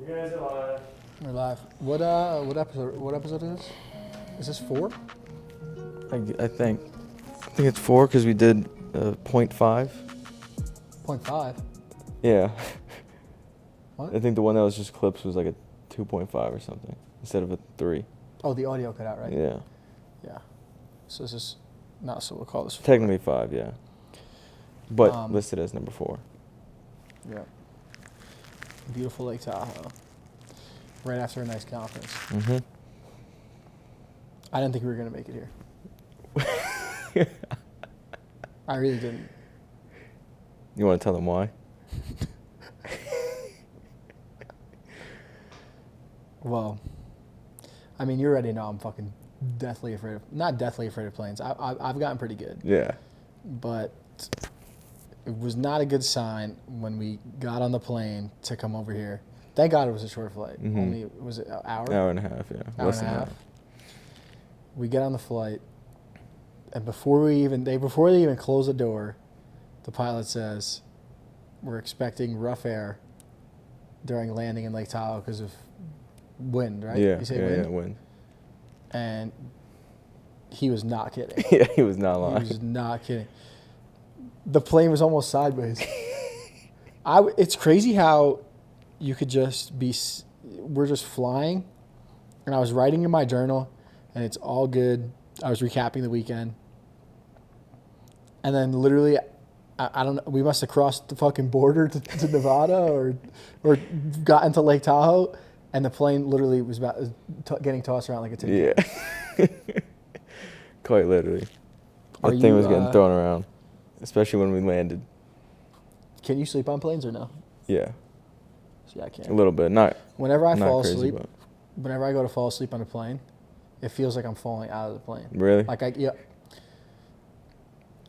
You guys are live. We're live. What episode is this? Is this 4? I think it's 4 because we did 0.5. 0.5? Yeah. What? I think the one that was just clips was like a 2.5 or something instead of a 3. Oh, the audio cut out, right? Yeah. Yeah. So this is not, so we'll call this 4. Technically 5, yeah. But listed as number 4. Yeah. Beautiful Lake Tahoe. Right after a nice conference. Mm-hmm. I didn't think we were going to make it here. I really didn't. You want to tell them why? Well, I mean, you already know I'm fucking deathly afraid of, not deathly afraid of planes. I've gotten pretty good. Yeah. But it was not a good sign when we got on the plane to come over here. Thank God it was a short flight. Mm-hmm. Only, was it an hour? Hour and a half, yeah. Hour Less and a than half. We get on the flight, and before they even close the door, the pilot says, "We're expecting rough air during landing in Lake Tahoe because of wind." Right? Yeah. You say yeah, wind? yeah, wind. And he was not kidding. Yeah, he was not lying. He was not kidding. The plane was almost sideways. It's crazy how you could just be, we're just flying, and I was writing in my journal, and it's all good. I was recapping the weekend. And then literally, I don't know, we must have crossed the fucking border to Nevada or got into Lake Tahoe, and the plane literally was about getting tossed around like a tin can. Yeah. Quite literally. That thing was getting thrown around, especially when we landed. Can you sleep on planes or no? Yeah. See, I can't. A little bit. Not Whenever I not fall crazy, asleep, but- whenever I go to fall asleep on a plane, it feels like I'm falling out of the plane. Really? Yeah.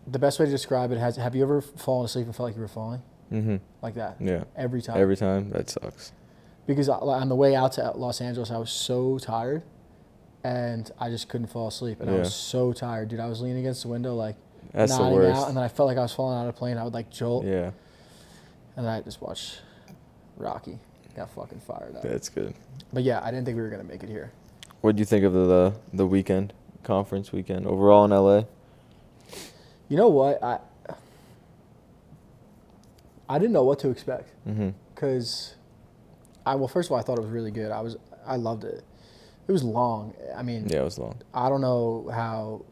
The best way to describe it have you ever fallen asleep and felt like you were falling? Mm-hmm. Like that? Yeah. Every time? Every time? That sucks. Because on the way out to Los Angeles, I was so tired, and I just couldn't fall asleep. And I was so tired, dude. I was leaning against the window, like, That's the nodding worst. out, and then I felt like I was falling out of the plane. I would, like, jolt. Yeah. And then I just watched Rocky. Got fucking fired up. That's good. But, yeah, I didn't think we were going to make it here. What did you think of the weekend, conference weekend, overall in LA? You know what? I didn't know what to expect. Mm-hmm. Because, well, first of all, I thought it was really good. I loved it. It was long. I mean, Yeah, it was long. I don't know how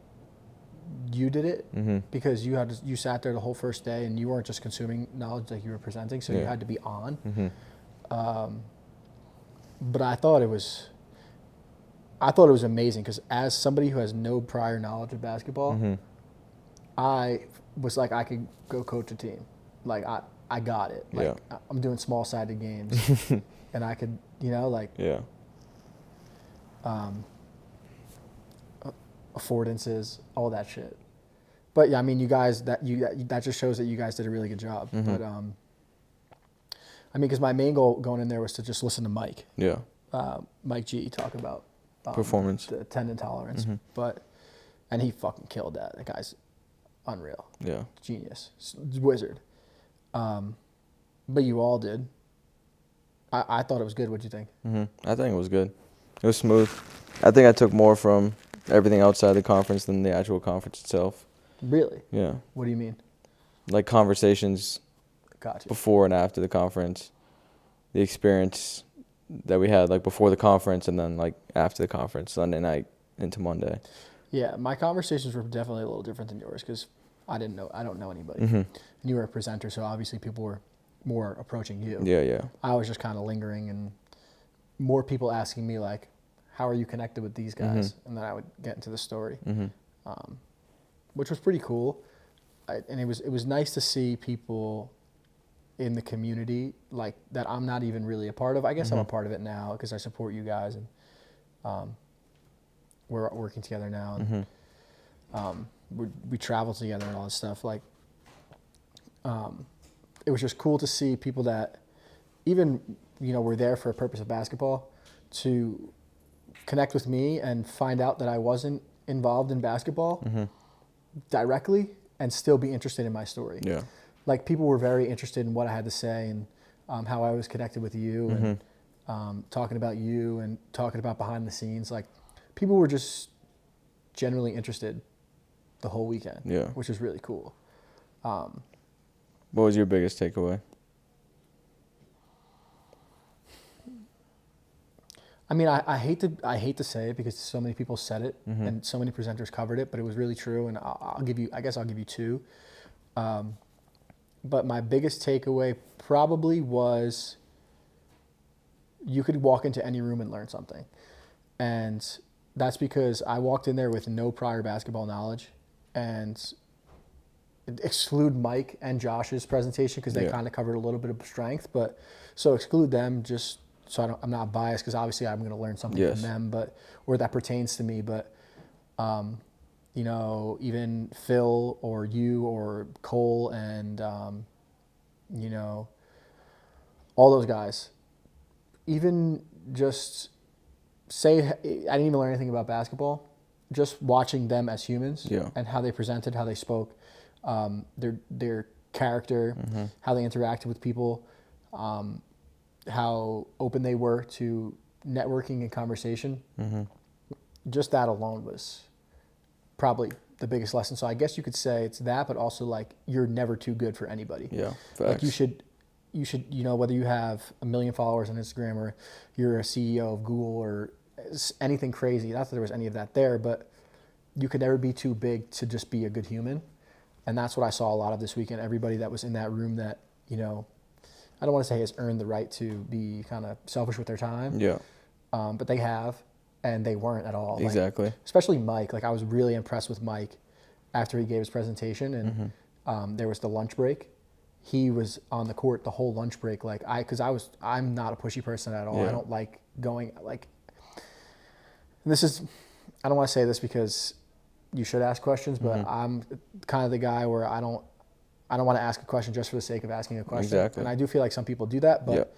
you did it, Mm-hmm. because you sat there the whole first day and you weren't just consuming knowledge like you were presenting, so you Yeah. had to be on. Mm-hmm. But I thought it was amazing, because as somebody who has no prior knowledge of basketball, Mm-hmm. I was like, I could go coach a team. Like, I got it. Like, Yeah. I'm doing small-sided games, and I could, like, Yeah. affordances, all that shit. But yeah, I mean, you guys, that just shows that you guys did a really good job. Mm-hmm. But I mean, because my main goal going in there was to just listen to Mike, Yeah. Mike G, talk about Performance. the tendon tolerance. Mm-hmm. And he fucking killed that. That guy's unreal, Yeah. genius, wizard. But you all did. I thought it was good. What'd you think? Mm-hmm. I think it was good. It was smooth. I think I took more from everything outside the conference than the actual conference itself. Really? Yeah. What do you mean? Like conversations Gotcha. before and after the conference, the experience that we had like before the conference and then like after the conference, Sunday night into Monday. Yeah, my conversations were definitely a little different than yours, because I don't know anybody. Mm-hmm. And you were a presenter, so obviously people were more approaching you. Yeah, yeah. I was just kind of lingering, and more people asking me, like, how are you connected with these guys? And then I would get into the story, which was pretty cool. And it was nice to see people in the community like that I'm not even really a part of. I guess I'm a part of it now because I support you guys, and we're working together now, and we travel together and all this stuff. Like, it was just cool to see people that even, were there for a purpose of basketball to connect with me and find out that I wasn't involved in basketball directly and still be interested in my story. Yeah. Like, people were very interested in what I had to say and how I was connected with you. talking about you and talking about behind the scenes. Like, people were just generally interested the whole weekend, Yeah. which is really cool. What was your biggest takeaway? I mean, I hate to say it because so many people said it and so many presenters covered it, but it was really true. And I'll give you two. But my biggest takeaway probably was you could walk into any room and learn something. And that's because I walked in there with no prior basketball knowledge, and exclude Mike and Josh's presentation because they kind of covered a little bit of strength. But so exclude them just so I'm not biased, because obviously I'm going to learn something from them, or that pertains to me. But you know, even Phil or you or Cole and you know, all those guys, even just say I didn't even learn anything about basketball, just watching them as humans and how they presented, how they spoke, their character, how they interacted with people, how open they were to networking and conversation. Just that alone was probably the biggest lesson. So I guess you could say it's that, but also like you're never too good for anybody. Yeah, facts. Like you should, you know, whether you have 1 million followers on Instagram or you're a CEO of Google or anything crazy. Not that there was any of that there, but you could never be too big to just be a good human. And that's what I saw a lot of this weekend. Everybody that was in that room that, you know, I don't want to say has earned the right to be kind of selfish with their time. Yeah. But they have, and they weren't at all. Exactly. Like, especially Mike. Like, I was really impressed with Mike after he gave his presentation, and there was the lunch break. He was on the court the whole lunch break. Like, I'm not a pushy person at all. Yeah. I don't like going, like, this is, I don't want to say this because you should ask questions, but I'm kind of the guy where I don't want to ask a question just for the sake of asking a question. Exactly. And I do feel like some people do that, but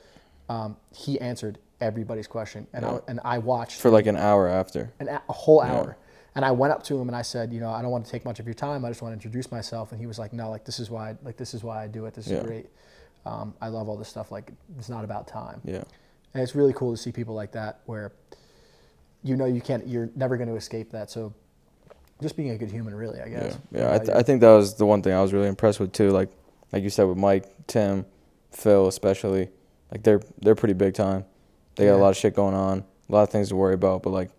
he answered everybody's question, and I watched for like an hour after. A whole hour. And I went up to him and I said, you know, I don't want to take much of your time. I just want to introduce myself. And he was like, no, like this is why I do it. This is great. I love all this stuff. Like, it's not about time. Yeah. And it's really cool to see people like that where, you know, you're never going to escape that. So just being a good human, really, I guess. Yeah. I think that was the one thing I was really impressed with too. Like you said, with Mike, Tim, Phil, especially, like they're pretty big time. They got a lot of shit going on, a lot of things to worry about, but like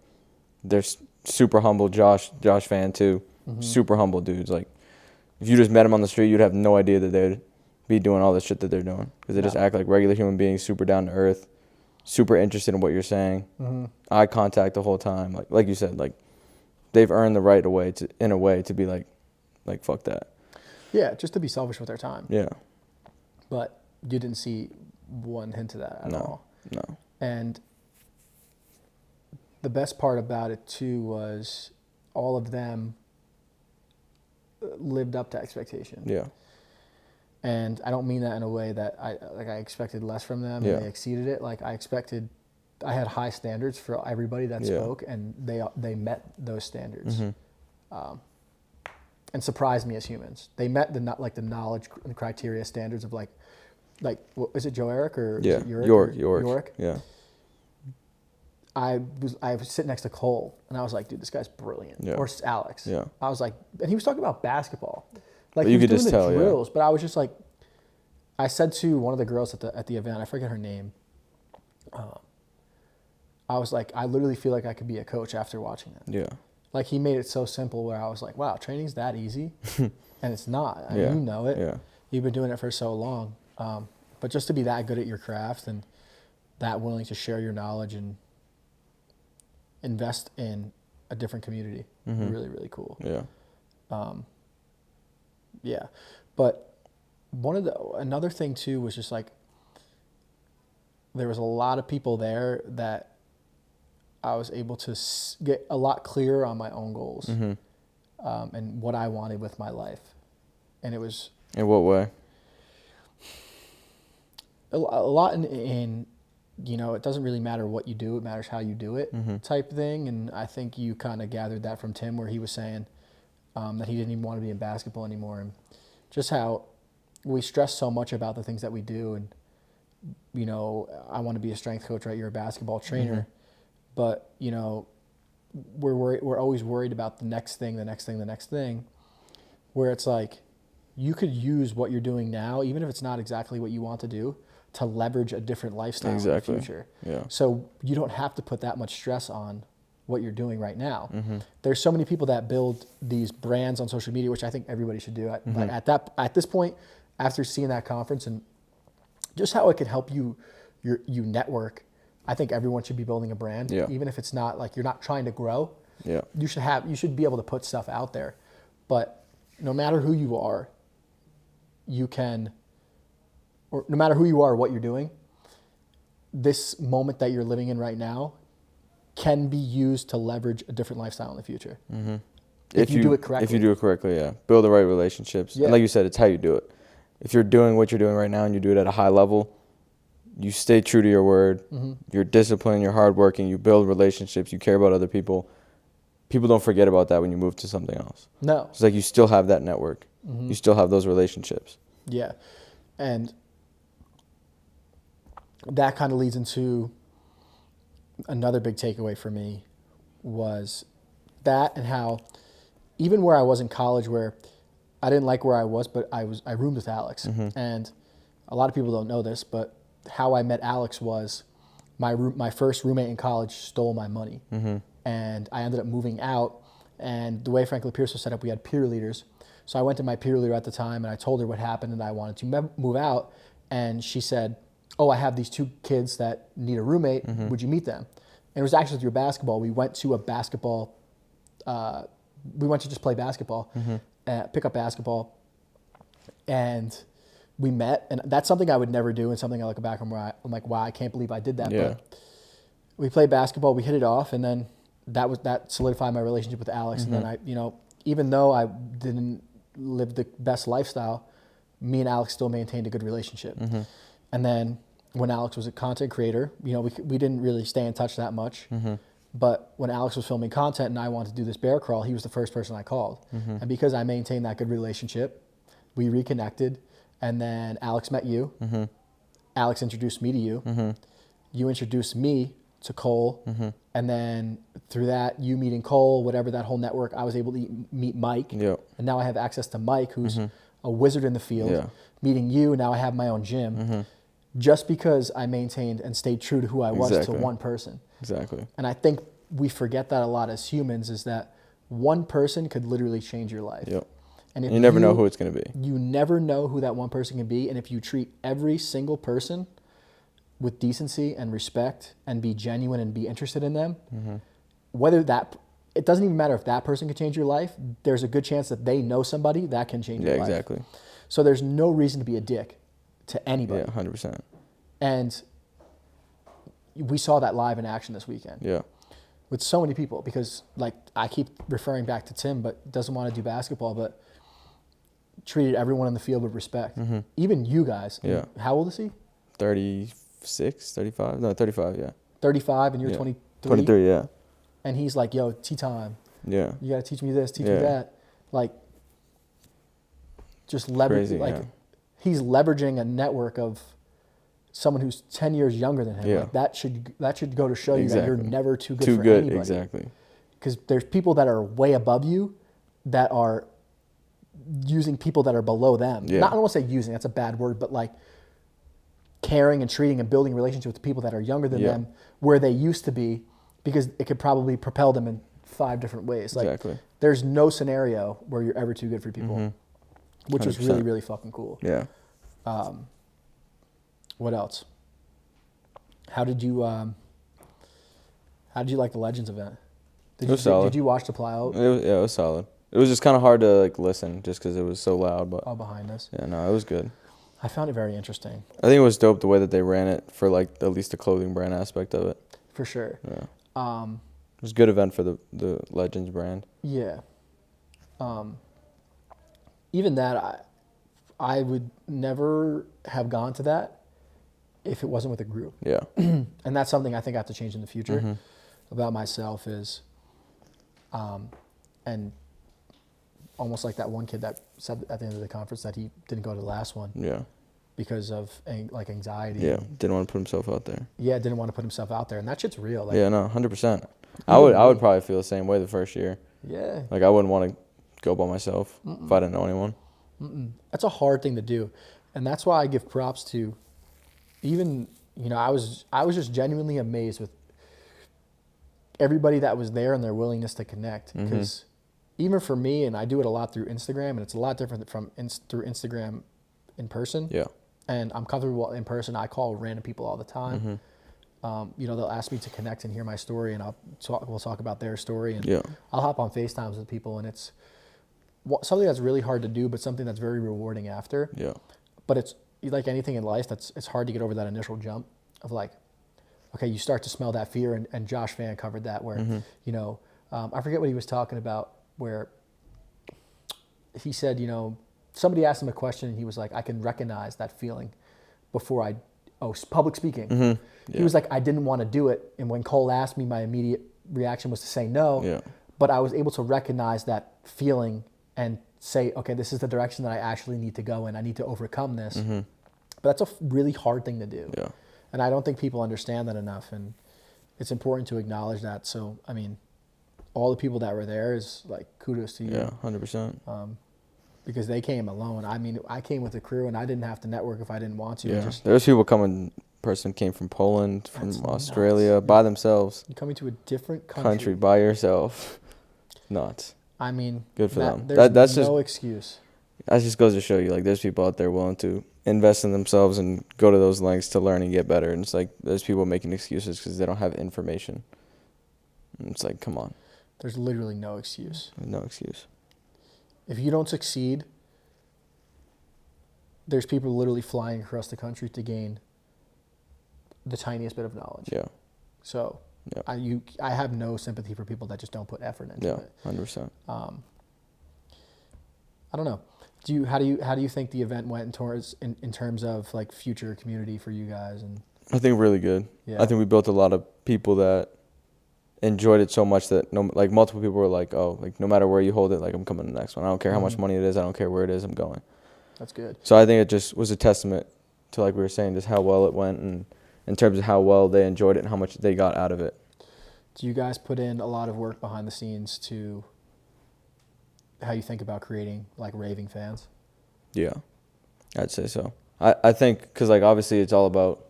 they're super humble. Josh fan too, super humble dudes. Like if you just met them on the street, you'd have no idea that they'd be doing all this shit that they're doing, because they just act like regular human beings, super down to earth, super interested in what you're saying, eye contact the whole time. Like you said, like they've earned the right in a way to be like fuck that. Yeah, just to be selfish with their time. Yeah. But you didn't see one hint of that at all. No. And the best part about it too was all of them lived up to expectation. Yeah. And I don't mean that in a way that I expected less from them and they exceeded it. Like I had high standards for everybody that spoke, and they met those standards. And surprised me as humans. They met the knowledge and criteria standards of like what, is it Joe Eric or is it Yorick? Yeah. I was sitting next to Cole, and I was like, dude, this guy's brilliant. Yeah. Or Alex. Yeah. I was like, and he was talking about basketball. Like, but he you was could doing just the tell, drills, but I was just like, I said to one of the girls at the event, I forget her name. I was like, I literally feel like I could be a coach after watching that. Yeah. Like, he made it so simple where I was like, wow, training's that easy. And it's not. I mean, you know it. Yeah. You've been doing it for so long. But just to be that good at your craft and that willing to share your knowledge and invest in a different community, really, really cool. Yeah. Yeah. But another thing too was just like, there was a lot of people there that I was able to get a lot clearer on my own goals and what I wanted with my life. And it was... In what way? A lot in, you know, it doesn't really matter what you do, it matters how you do it type thing. And I think you kind of gathered that from Tim, where he was saying that he didn't even want to be in basketball anymore. And just how we stress so much about the things that we do, and you know, I want to be a strength coach, right? You're a basketball trainer, but you know, we're always worried about the next thing, where it's like, you could use what you're doing now, even if it's not exactly what you want to do, to leverage a different lifestyle in the future. Yeah. So you don't have to put that much stress on what you're doing right now. There's so many people that build these brands on social media, which I think everybody should do. Like at this point, after seeing that conference and just how it could help you network, I think everyone should be building a brand, even if it's not like you're not trying to grow. Yeah. You should be able to put stuff out there, but no matter who you are, or no matter who you are, or what you're doing, this moment that you're living in right now can be used to leverage a different lifestyle in the future. If you do it correctly. If you do it correctly, yeah. Build the right relationships. Yeah. And like you said, it's how you do it. If you're doing what you're doing right now and you do it at a high level, you stay true to your word. You're disciplined, you're hardworking, you build relationships, you care about other people. People don't forget about that when you move to something else. No. It's like you still have that network. You still have those relationships. Yeah. And that kind of leads into another big takeaway for me, was that, and how even where I was in college, where I didn't like where I was, but I roomed with Alex. And a lot of people don't know this, but how I met Alex was my first roommate in college stole my money. And I ended up moving out. And the way Frank Lapierce was set up, we had peer leaders. So I went to my peer leader at the time and I told her what happened and I wanted to move out. And she said, oh, I have these 2 kids that need a roommate. Would you meet them? And it was actually through basketball. We went to we went to just play basketball, pick up basketball. And we met. And that's something I would never do, and something I look back on where I'm like, wow, I can't believe I did that. Yeah. But we played basketball, we hit it off, and then that solidified my relationship with Alex. And then I, you know, even though I didn't live the best lifestyle, me and Alex still maintained a good relationship. And then when Alex was a content creator, you know, we didn't really stay in touch that much. But when Alex was filming content and I wanted to do this bear crawl, he was the first person I called. And because I maintained that good relationship, we reconnected. And then Alex met you. Alex introduced me to you. You introduced me to Cole. And then through that, you meeting Cole, whatever, that whole network, I was able to meet Mike. And now I have access to Mike, who's a wizard in the field. Meeting you, now I have my own gym. Just because I maintained and stayed true to who I was to one person. Exactly. And I think we forget that a lot as humans, is that one person could literally change your life. And if you never know who it's going to be. You never know who that one person can be. And if you treat every single person with decency and respect and be genuine and be interested in them, it doesn't even matter if that person can change your life. There's a good chance that they know somebody that can change your life. Yeah, exactly. So there's no reason to be a dick to anybody. Yeah, 100%. And we saw that live in action this weekend. Yeah. With so many people, because like I keep referring back to Tim, but doesn't want to do basketball, but treated everyone in the field with respect. Even you guys. Yeah. How old is he? 36, 35? No, 35, yeah. 35 and you're 23? 23, yeah. And he's like, yo, tea time. Yeah. You got to teach me this, teach me that. Like, just leverage. He's leveraging a network of someone who's 10 years younger than him. Yeah. Like that should go to show you that you're never too good for anybody. Exactly. Because there's people that are way above you that are using people that are below them. Yeah. Not, I don't want to say using, that's a bad word, but like caring and treating and building relationships with people that are younger than them where they used to be, because it could probably propel them in 5 different ways. Like, there's no scenario where you're ever too good for people, which was really, really fucking cool. Yeah. What else? How did you like the Legends event? It was solid. Did you watch the plyout? It was solid. It was just kind of hard to like listen just because it was so loud. But all behind us. Yeah, no, it was good. I found it very interesting. I think it was dope the way that they ran it for like at least the clothing brand aspect of it. For sure. Yeah. It was a good event for the Legends brand. Yeah. Even that, I would never have gone to that if it wasn't with a group. Yeah. And that's something I think I have to change in the future about myself is, and almost like that one kid that said at the end of the conference that he didn't go to the last one. Yeah. because of like anxiety. Yeah, didn't want to put himself out there. Yeah, didn't want to put himself out there, and that shit's real. Like, Yeah, no, 100%. I Even would me. probably feel the same way the first year. Yeah, Like I wouldn't want to go by myself if I didn't know anyone. that's a hard thing to do, and that's why I give props to. Even I was just genuinely amazed with everybody that was there and their willingness to connect. Because even for me, and I do it a lot through Instagram, and it's a lot different from through Instagram in person. Yeah. And I'm comfortable in person. I call random people all the time. They'll ask me to connect and hear my story, and we'll talk about their story, and Yeah. I'll hop on FaceTimes with people, and it's something that's really hard to do, but something that's very rewarding after. Yeah. But it's like anything in life, it's hard to get over that initial jump of like, okay, you start to smell that fear, and Josh Fan covered that where, I forget what he was talking about, where he said, somebody asked him a question and he was like, I can recognize that feeling before public speaking. Yeah. He was like, I didn't want to do it. And when Cole asked me, my immediate reaction was to say no, Yeah. but I was able to recognize that feeling and say, okay, this is the direction that I actually need to go in. I need to overcome this. But that's a really hard thing to do. Yeah. And I don't think people understand that enough. And it's important to acknowledge that. So, I mean, all the people that were there is like, kudos to you. Yeah, 100%. Because they came alone. I mean, I came with a crew and I didn't have to network if I didn't want to. Yeah. There's people coming, person came from Poland, from That's Australia, nuts. by themselves. You're coming to a different country. By yourself. Nuts. I mean, Good for them. There's That's no just excuse. That just goes to show you, like, there's people out there willing to invest in themselves and go to those lengths to learn and get better. And it's like, there's people making excuses because they don't have information. And it's like, come on. There's literally no excuse. No excuse. If you don't succeed, there's people literally flying across the country to gain the tiniest bit of knowledge. Yeah. So Yeah. I have no sympathy for people that just don't put effort into Yeah, it. 100%. I don't know. How do you think the event went in terms of like future community for you guys? And I think really good. Yeah. I think we built a lot of people that enjoyed it so much that multiple people were like, oh, like no matter where you hold it, like I'm coming to the next one. I don't care how much money it is. I don't care where it is. I'm going. That's good. So I think it just was a testament to, like we were saying, just how well it went and in terms of how well they enjoyed it and how much they got out of it. Do you guys put in a lot of work behind the scenes to how you think about creating like raving fans? Yeah, I'd say so. I think because like obviously it's all about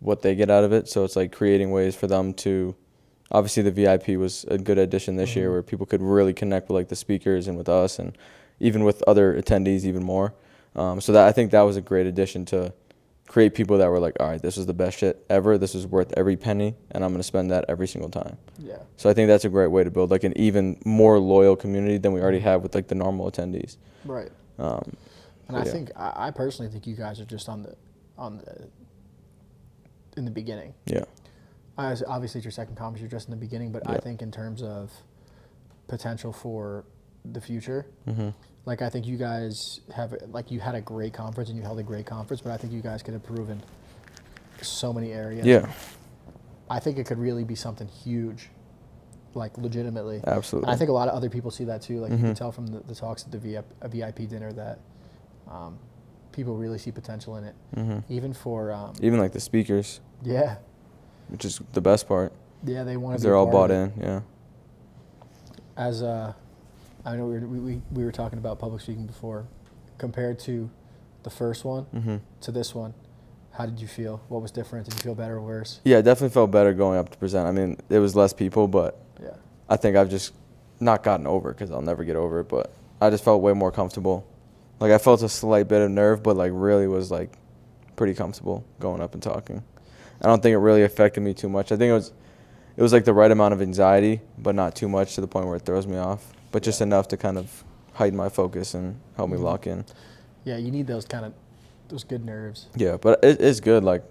what they get out of it. So it's like creating ways for them to, obviously the VIP was a good addition this year where people could really connect with like the speakers and with us and even with other attendees even more. So that I think that was a great addition to create people that were like, all right, this is the best shit ever. This is worth every penny, and I'm going to spend that every single time. Yeah. So I think that's a great way to build like an even more loyal community than we already have with like the normal attendees. Right. And I personally think you guys are just in the beginning. Yeah. Obviously, it's your second conference. You're just in the beginning, but I think in terms of potential for the future, like I think you guys you had a great conference and you held a great conference, but I think you guys could improve in so many areas. Yeah. I think it could really be something huge, like legitimately. Absolutely. And I think a lot of other people see that too. Like you can tell from the talks at the VIP dinner that people really see potential in it. Even for even like the speakers. Yeah. Which is the best part. Yeah, they want to. They're all bought in. Yeah. As I know we were talking about public speaking before, compared to the first one to this one. How did you feel? What was different? Did you feel better or worse? Yeah, I definitely felt better going up to present. I mean, it was less people, but Yeah. I think I've just not gotten over it because I'll never get over it. But I just felt way more comfortable. Like I felt a slight bit of nerve, but like really was like pretty comfortable going up and talking. I don't think it really affected me too much. I think it was like the right amount of anxiety, but not too much to the point where it throws me off. But just enough to kind of heighten my focus and help me lock in. Yeah, you need those good nerves. Yeah, but it's good. Like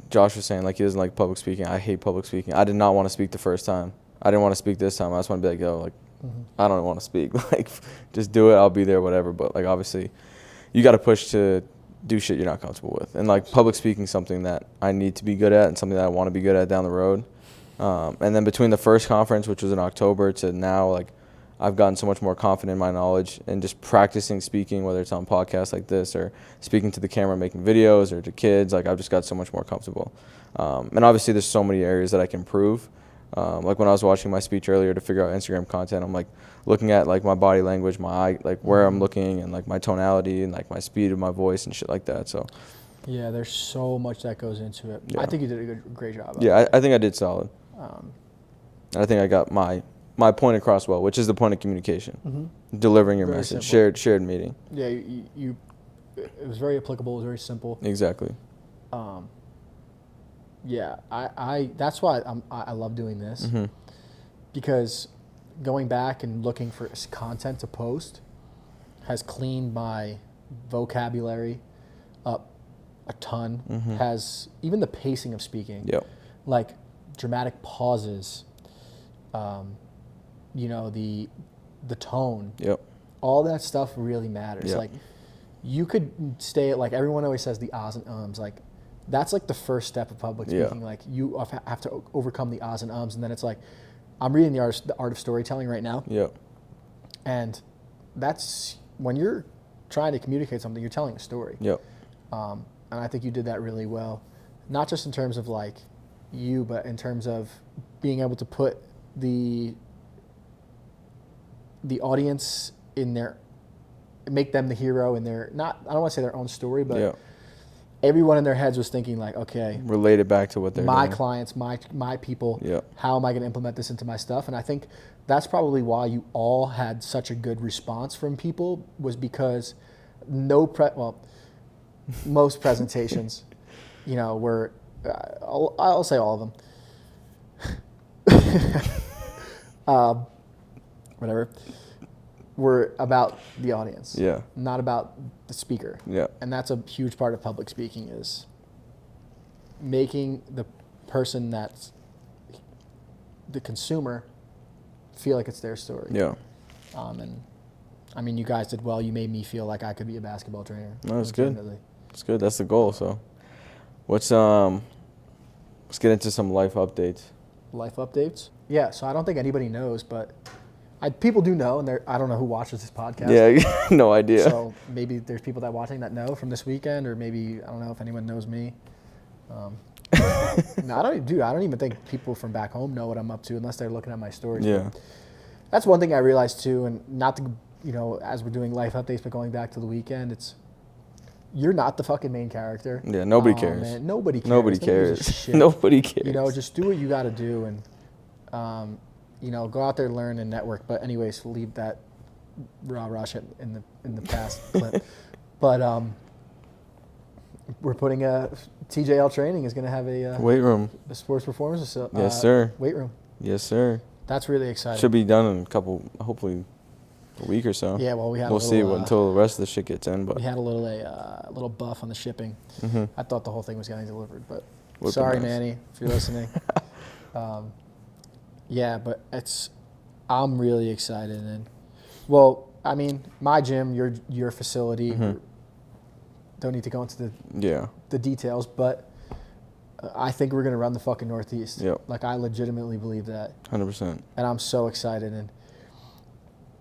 Josh was saying, like he doesn't like public speaking. I hate public speaking. I did not want to speak the first time. I didn't want to speak this time. I just want to be like, yo, like I don't want to speak. Like just do it. I'll be there, whatever. But like obviously, you got to push to do shit you're not comfortable with. And like public speaking is something that I need to be good at and something that I want to be good at down the road. And then between the first conference, which was in October, to now, like I've gotten so much more confident in my knowledge and just practicing speaking, whether it's on podcasts like this or speaking to the camera, making videos, or to kids. Like, I've just got so much more comfortable. And obviously there's so many areas that I can improve. Like when I was watching my speech earlier to figure out Instagram content, I'm like looking at like my body language, my eye, like where I'm looking, and like my tonality and like my speed of my voice and shit like that. So Yeah, there's so much that goes into it. Yeah. I think you did a great job. yeah, I think I did solid. Um, I think I got my point across well, which is the point of communication, delivering your Very message, simple. shared meeting. Yeah, you it was very applicable. It was very simple. Exactly. Yeah, I that's why I love doing this, Mm-hmm. because going back and looking for content to post has cleaned my vocabulary up a ton. Has even the pacing of speaking. Yep. Like dramatic pauses, the tone. Yep. All that stuff really matters. Yep. Like you could stay at, like everyone always says, the ahs and ums. Like that's like the first step of public speaking. Like you have to overcome the ahs and ums, and then it's like I'm reading the art of storytelling right now. Yep. And that's when you're trying to communicate something, you're telling a story. Yep. And I think you did that really well, not just in terms of like you, but in terms of being able to put the audience in their, make them the hero in their, not, I don't want to say their own story, but Yep. everyone in their heads was thinking like, okay, Relate it back to what they're my doing. clients, my people, Yep. how am I going to implement this into my stuff? And I think that's probably why you all had such a good response from people, was because most presentations, were, I'll say all of them, whatever, were about the audience, Yeah. not about the speaker. Yeah. And that's a huge part of public speaking, is making the person that's the consumer feel like it's their story. Yeah. And I mean, you guys did well. You made me feel like I could be a basketball trainer. No, that's good. legitimately. It's good. That's the goal. So, let's get into some life updates. Life updates. Yeah. So I don't think anybody knows, but people do know, and I don't know who watches this podcast. Yeah, no idea. So maybe there's people that watching that know from this weekend, or maybe I don't know if anyone knows me. No, I don't even think people from back home know what I'm up to unless they're looking at my stories. Yeah. That's one thing I realized too, and not to, as we're doing life updates, but going back to the weekend, you're not the fucking main character. Yeah, nobody cares. Man, nobody cares. Nobody gives a cares. shit. Nobody cares. Just do what you got to do, and go out there, learn, and network. But anyways, we'll leave that rah shit in the past clip. But we're putting TJL Training is going to have a Weight room. a sports performance. Yes, sir. Weight room. Yes, sir. That's really exciting. Should be done in hopefully a week or so. Yeah, well, we'll see until the rest of the shit gets in. But we had a little buff on the shipping. Mm-hmm. I thought the whole thing was getting delivered, but Would've sorry, been nice. Manny, if you're listening. Yeah, but I'm really excited, and well, I mean, my gym, your facility. Mm-hmm. Don't need to go into Yeah. the details, but I think we're gonna run the fucking Northeast. Yep. Like, I legitimately believe that, 100%. and I'm so excited. And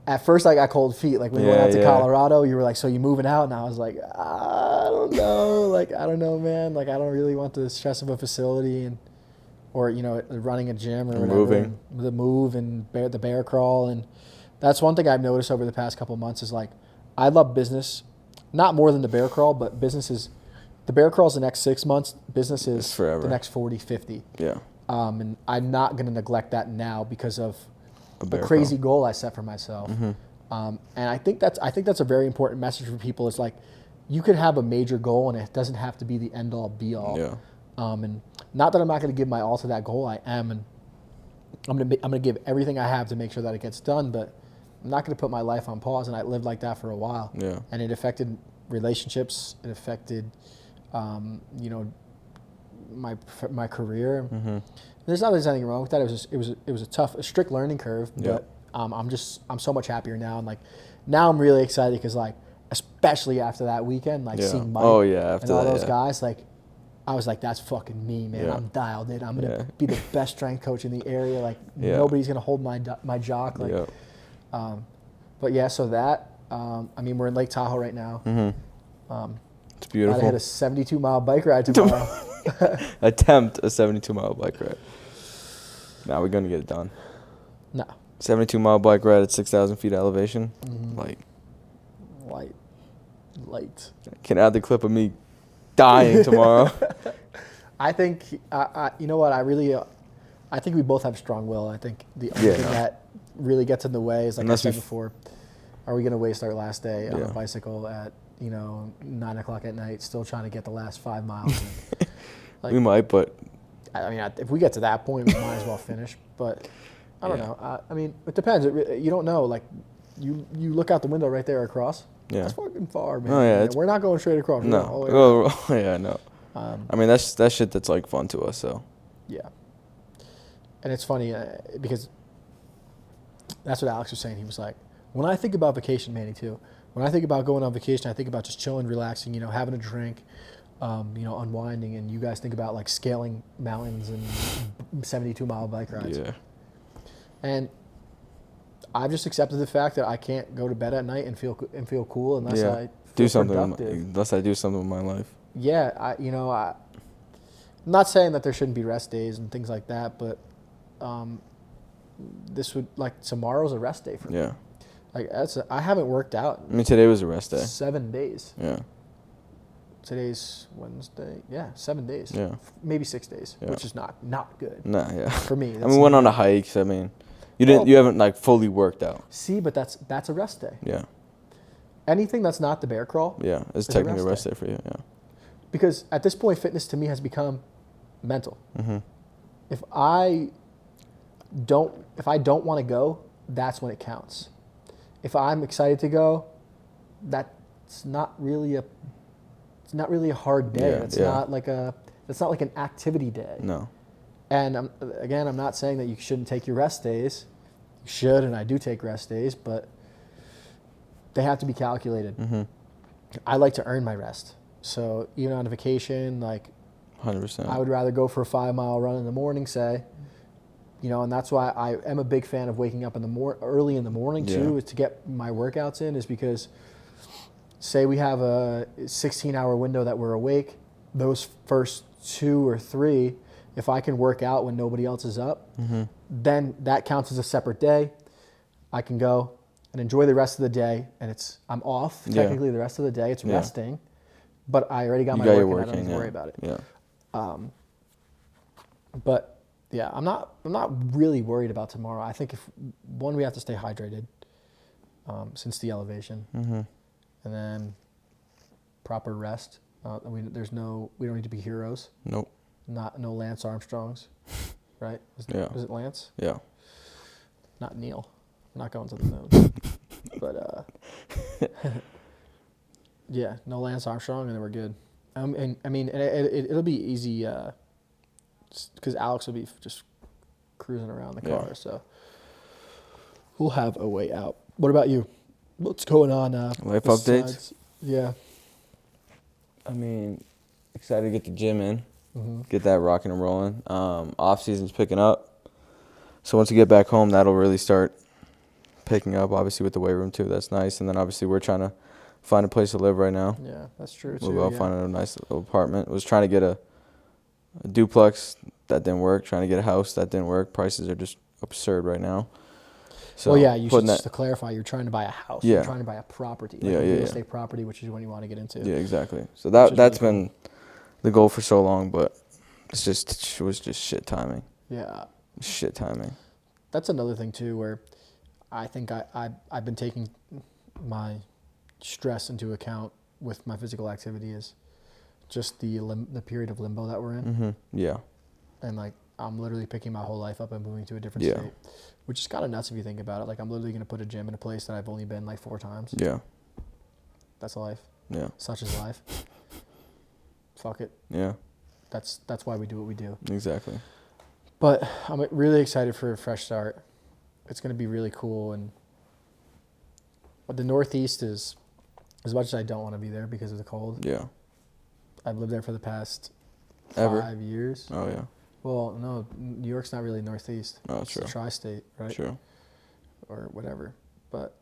at first, I got cold feet. Like when we Yeah, went out to yeah. Colorado, you were like, "So you moving out?" And I was like, "I don't know. Like, I don't know, man. Like, I don't really want the stress of a facility or running a gym or whatever. Moving. And the move and the bear crawl." And that's one thing I've noticed over the past couple of months is, like, I love business, not more than the bear crawl, but business is, the bear crawl is the next 6 months. Business is It's forever. the next 40, 50. Yeah. And I'm not going to neglect that now because of A a bear crazy goal I set for myself. Mm-hmm. And I think that's a very important message for people. It's like, you could have a major goal and it doesn't have to be the end all be all. Yeah. And not that I'm not going to give my all to that goal. I am, and I'm going to give everything I have to make sure that it gets done. But I'm not going to put my life on pause. And I lived like that for a while. Yeah. And it affected relationships. It affected, my career. Mm-hmm. There's not there's anything wrong with that. It was a strict learning curve. Yeah. But I'm so much happier now, and like now I'm really excited because, like, especially after that weekend, like Yeah. seeing Mike Oh, yeah, after and all that, those yeah. guys, like, I was like, that's fucking me, man. Yeah. I'm dialed in. I'm gonna Yeah. be the best strength coach in the area. Like, Yeah. nobody's gonna hold my jock. Like, Yeah. But yeah, so that. I mean, we're in Lake Tahoe right now. It's Gotta beautiful. hit a 72-mile bike ride tomorrow. Attempt a 72-mile bike ride. Nah, we're gonna get it done. No, 72-mile bike ride at 6,000 feet elevation. Like, light. can add the clip of me dying tomorrow. I think, you know what? I think we both have strong will. I think the only thing that really gets in the way is, like Unless I we said before, are we going to waste our last day on Yeah. a bicycle at 9 o'clock at night, still trying to get the last 5 miles? And, like, We might, but I mean, if we get to that point, we might as well finish. But I don't know. I mean, it depends. You don't know. Like, you look out the window right there across. Yeah. That's fucking far, man. Oh, yeah, We're not going straight across. We're going all the way around. No. Yeah, no. I mean, that's shit that's like fun to us. So Yeah. And it's funny because that's what Alex was saying. He was like, when I think about vacation, Manny, too, when I think about going on vacation, I think about just chilling, relaxing, having a drink, unwinding. And you guys think about like scaling mountains and 72-mile bike rides. yeah, And I've just accepted the fact that I can't go to bed at night and feel cool unless Yeah. I do feel something. productive. Unless I do something with my life. Yeah, I'm not saying that there shouldn't be rest days and things like that, but this would, like, tomorrow's a rest day for me. Yeah. Like, I haven't worked out I mean, today was a rest in day. 7 days. Yeah. Today's Wednesday. Yeah, 7 days. Yeah. Maybe 6 days, Yeah. which is not good Nah. Yeah. for me. I That's mean, we went not- on a hike. So, I mean, you Well- haven't like fully worked out. See, but that's a rest day. Yeah. Anything that's not the bear crawl, Yeah. It's a technically a rest rest day for you. Yeah. because at this point, fitness to me has become mental. Mm-hmm. If I don't want to go, that's when it counts. If I'm excited to go, that's not really a hard day. Yeah, It's yeah. not like an activity day. No. And I'm not saying that you shouldn't take your rest days. You should, and I do take rest days, but they have to be calculated. Mm-hmm. I like to earn my rest. So even on a vacation, like, 100%. I would rather go for a 5-mile run in the morning, say, and that's why I am a big fan of waking up early in the morning too, Yeah. is to get my workouts in, is because say we have a 16-hour window that we're awake, those first 2 or 3, if I can work out when nobody else is up, then that counts as a separate day. I can go and enjoy the rest of the day, and I'm off Yeah. technically the rest of the day. It's Yeah. resting, but I already got You my got work your and I work don't in, need to yeah. worry about it. Yeah. But yeah, I'm not really worried about tomorrow. I think we have to stay hydrated since the elevation, Mm-hmm. and then proper rest. We don't need to be heroes. Nope. No Lance Armstrongs, right? Yeah. Is it Lance? Yeah. Not Neil. I'm not going to the moon. But yeah, no Lance Armstrong, and then we're good. And I mean, it'll be easy because Alex will be just cruising around the car, so we'll have a way out. What about you? What's going on? Life besides- updates? Yeah. I mean, excited to get the gym in, Mm-hmm. get that rocking and rolling. Off season's picking up, so once we get back home, that'll really start picking up. Obviously with the weight room too, that's nice. And then obviously we're trying to find a place to live right now. Yeah, that's true too. We'll yeah. find a nice little apartment. Was trying to get a duplex, that didn't work. Trying to get a house, that didn't work. Prices are just absurd right now. So Well, yeah, you should putting just to clarify, you're trying to buy a house. Yeah. You're trying to buy a property, like Yeah, a yeah, real yeah. estate property, which is what you want to get into. Yeah, exactly. So Which is that's really been the goal for so long, but it was just shit timing. Yeah. Shit timing. That's another thing too, where I think I've been taking my stress into account with my physical activity is just the period of limbo that we're in, Mm-hmm. Yeah. and like I'm literally picking my whole life up and moving to a different Yeah. state, which is kind of nuts if you think about it. Like I'm literally gonna put a gym in a place that I've only been like 4 times. Yeah. That's life. Yeah. Such is life. Fuck it. Yeah. That's why we do what we do. Exactly. But I'm really excited for a fresh start. It's going to be really cool. And the Northeast is, as much as I don't want to be there because of the cold, Yeah. I've lived there for the past Ever? 5 years. Oh yeah. Well, no, New York's not really Northeast. Oh, It's true. a tri-state, right? True. Or whatever. but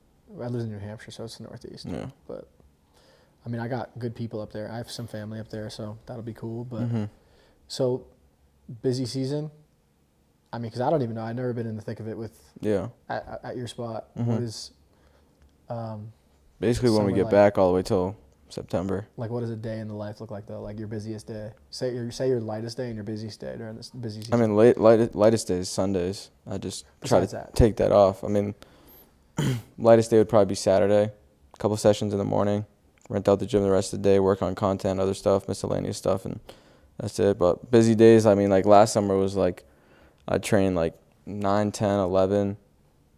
I live in New Hampshire, so it's the Northeast. Yeah. But I mean, I got good people up there. I have some family up there, so that'll be cool. But Mm-hmm. so busy season. I mean, because I don't even know. I've never been in the thick of it with Yeah. at your spot. Mhm. What is Basically, when we summer get like? back all the way till September. Like, what does a day in the life look like though? Like your busiest day. Say your lightest day and your busiest day during this busy season. I mean, lightest days, Sundays. I just try Besides to that. take that off. I mean, lightest day would probably be Saturday. A couple sessions in the morning. Rent out the gym the rest of the day. Work on content, other stuff, miscellaneous stuff, and that's it. But busy days, I mean, like last summer was like, I trained like 9, 10, 11.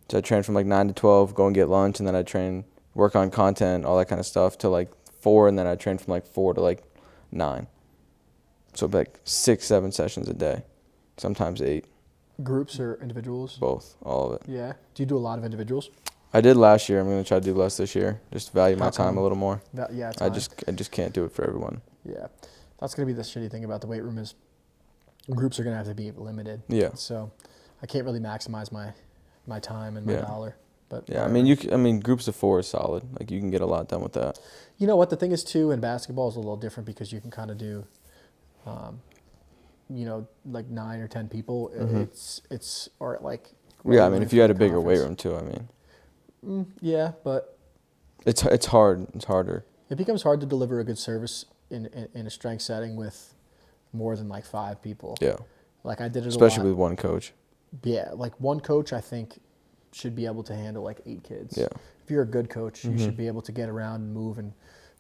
So I trained from like 9 to 12, go and get lunch, and then I train, work on content, all that kind of stuff till like 4, and then I train from like 4 to like 9. So like 6, 7 sessions a day, sometimes 8. Groups or individuals? Both, all of it. Yeah. Do you do a lot of individuals? I did last year. I'm gonna try to do less this year. Just value my How time come? a little more. Yeah. I Time. just can't do it for everyone. Yeah. That's gonna be the shitty thing about the weight room is groups are gonna have to be limited. Yeah. So I can't really maximize my time and my Yeah. dollar. But Yeah, I whatever. mean, groups of 4 is solid. Like you can get a lot done with that. You know what the thing is too in basketball is a little different because you can kind of do, like 9 or 10 people. Mhm. It's or like. Yeah, I mean, if you had a bigger weight conference. room too, I mean, Yeah, but it's hard. It's harder. it becomes hard to deliver a good service in a strength setting with more than like 5 people. Yeah, Like I did it especially a lot. with one coach. Yeah, like one coach I think should be able to handle like 8 kids. Yeah. If you're a good coach, you Mhm. should be able to get around and move and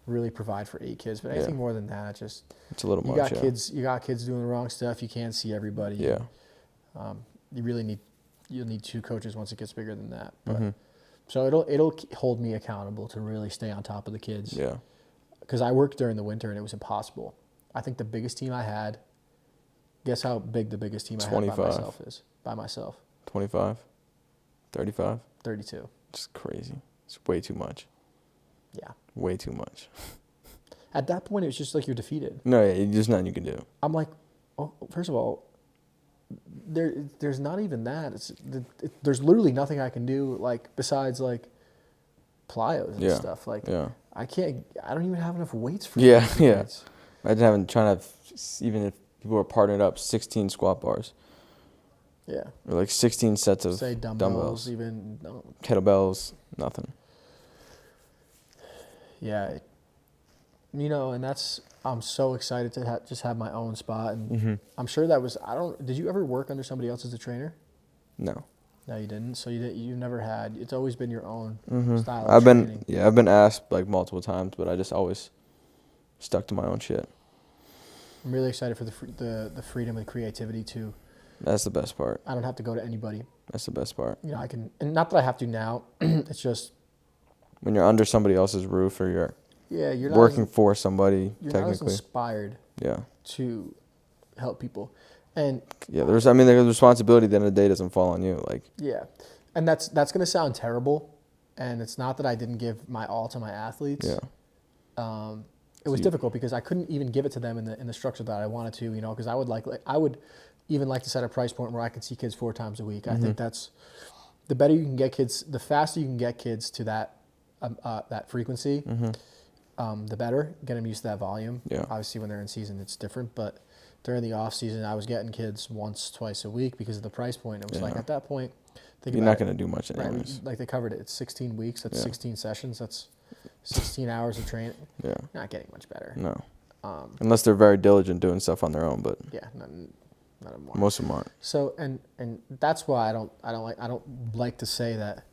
really provide for 8 kids. But anything Yeah. more than that, just It's a little you much. got kids. You got kids doing the wrong stuff. You can't see everybody. Yeah. You really you'll need 2 coaches once it gets bigger than that. But Mhm. so it'll hold me accountable to really stay on top of the kids. Yeah. Because I worked during the winter and it was impossible. I think the biggest team I had. Guess how big the biggest team I had 25. by myself is? By myself, 25, 35. 32. It's crazy. It's way too much. Yeah. Way too much. At that point, it was just like you're defeated. No, yeah, there's nothing you can do. I'm like, oh, first of all, there's not even that. There's literally nothing I can do like besides like plyos and Yeah. stuff. Like Yeah. I don't even have enough weights for Yeah, those yeah. weights. Imagine trying to even if people are partnered up, 16 squat bars Yeah. or like 16 sets of Say dumbbells, even no. kettlebells, nothing. Yeah. And I'm so excited to just have my own spot, and Mm-hmm. I'm sure did you ever work under somebody else as a trainer? No. No, you didn't. So you've never had. It's always been your own Mm-hmm. style of I've training. been asked like multiple times, but I just always stuck to my own shit. I'm really excited for the freedom and creativity too. That's the best part. I don't have to go to anybody. That's the best part. I can, and not that I have to now. It's just When you're under somebody else's roof or you're you're not working for somebody, you're not as technically. inspired Yeah. to help people, and Yeah, the responsibility at the end of the day doesn't fall on you. Like, yeah, and that's gonna sound terrible, and it's not that I didn't give my all to my athletes. yeah. It was difficult because I couldn't even give it to them in the structure that I wanted to, because I would even like to set a price point where I could see kids 4 times a week. Mm-hmm. I think that's the better you can get kids, the faster you can get kids to that frequency, the better. Get them used to that volume. Yeah. Obviously, when they're in season, it's different, but during the off season, I was getting kids once, twice a week because of the price point. It was like Yeah. at that point, You're not going to do much right, anyways. like they covered it. It's 16 weeks. That's Yeah. 16 sessions. That's 16 hours of training. Yeah. Not getting much better. No. Unless they're very diligent doing stuff on their own, but Yeah, none of more. most of them aren't. So and that's why I don't like to say that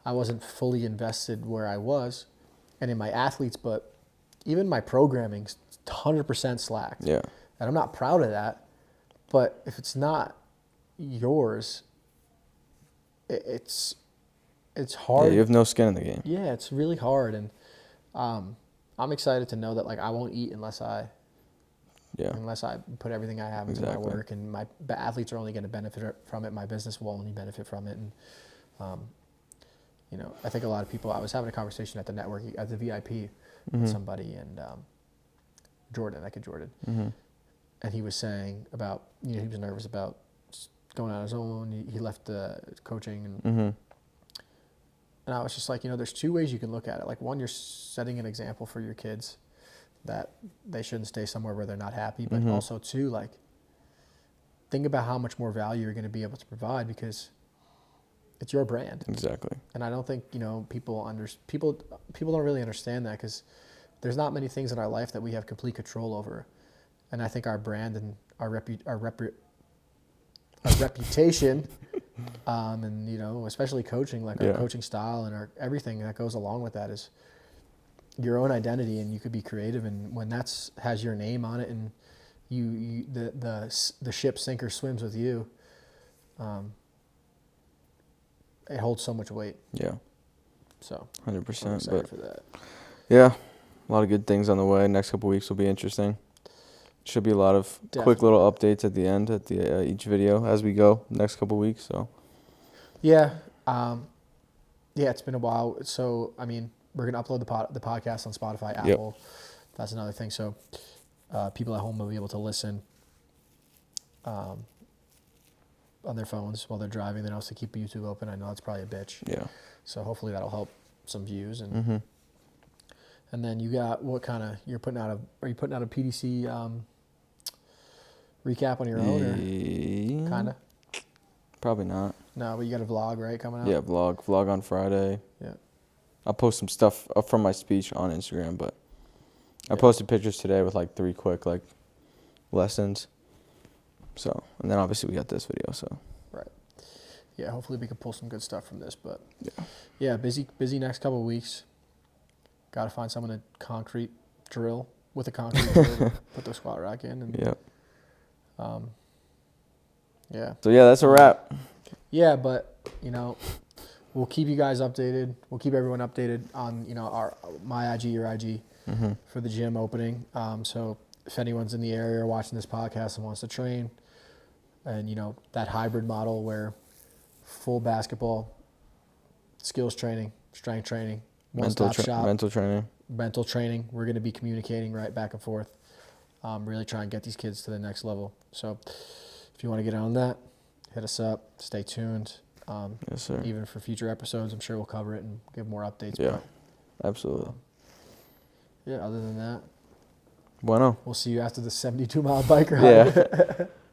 I wasn't fully invested where I was, and in my athletes, but even my programming's 100% slacked. Yeah. And I'm not proud of that, but if it's not yours, it's Yeah, hard. you have no skin in the game. Yeah, it's really hard, and I'm excited to know that I won't eat unless I put everything I have into my Exactly. work, and my athletes are only going to benefit from it. My business will only benefit from it, and I think a lot of people. I was having a conversation at the network at the VIP with somebody, and Jordan, Mm-hmm. and he was saying about he was nervous about going on his own. He left the coaching, and Mm-hmm. And I was just like, there's two ways you can look at it. Like, one, you're setting an example for your kids that they shouldn't stay somewhere where they're not happy. But also, two, like, think about how much more value you're going to be able to provide because it's your brand. Exactly. And I don't think, people don't really understand that because there's not many things in our life that we have complete control over. And I think our brand and our reputation, and especially coaching, like our coaching style and our everything that goes along with that is your own identity, and you could be creative. And when has your name on it, and the ship sinks or swims with you, it holds so much weight. Yeah. So 100%. I'm excited for that. Yeah, a lot of good things on the way. Next couple weeks will be interesting. Should be a lot of quick little updates at the end at the each video as we go next couple weeks. So yeah, it's been a while. So I mean, we're gonna upload the podcast on Spotify, Apple. Yep. That's another thing. So people at home will be able to listen on their phones while they're driving. They don't have to keep YouTube open. I know that's probably a bitch. Yeah. So hopefully that'll help some views and. And then you got what kind of you're putting out are you putting out a PDC recap on your own or kind of? Probably not. No, but you got a vlog, right, coming out? Yeah, vlog on Friday. Yeah. I'll post some stuff from my speech on Instagram, but I posted pictures today with like 3 quick like lessons. So, and then obviously we got this video, so. Right. Yeah, hopefully we can pull some good stuff from this, but yeah, busy next couple of weeks. Got to find someone to concrete drill with a concrete drill to put the squat rack in. And, yeah. So, yeah, that's a wrap. Yeah, but, we'll keep you guys updated. We'll keep everyone updated on, my IG, your IG for the gym opening. So if anyone's in the area or watching this podcast and wants to train and, that hybrid model where full basketball, skills training, strength training, one-stop shop. Mental training. We're going to be communicating right back and forth. Really try and get these kids to the next level. So if you want to get on that, hit us up. Stay tuned. Yes, sir. Even for future episodes, I'm sure we'll cover it and give more updates. Yeah, absolutely. Other than that, bueno. We'll see you after the 72-mile bike ride. Yeah.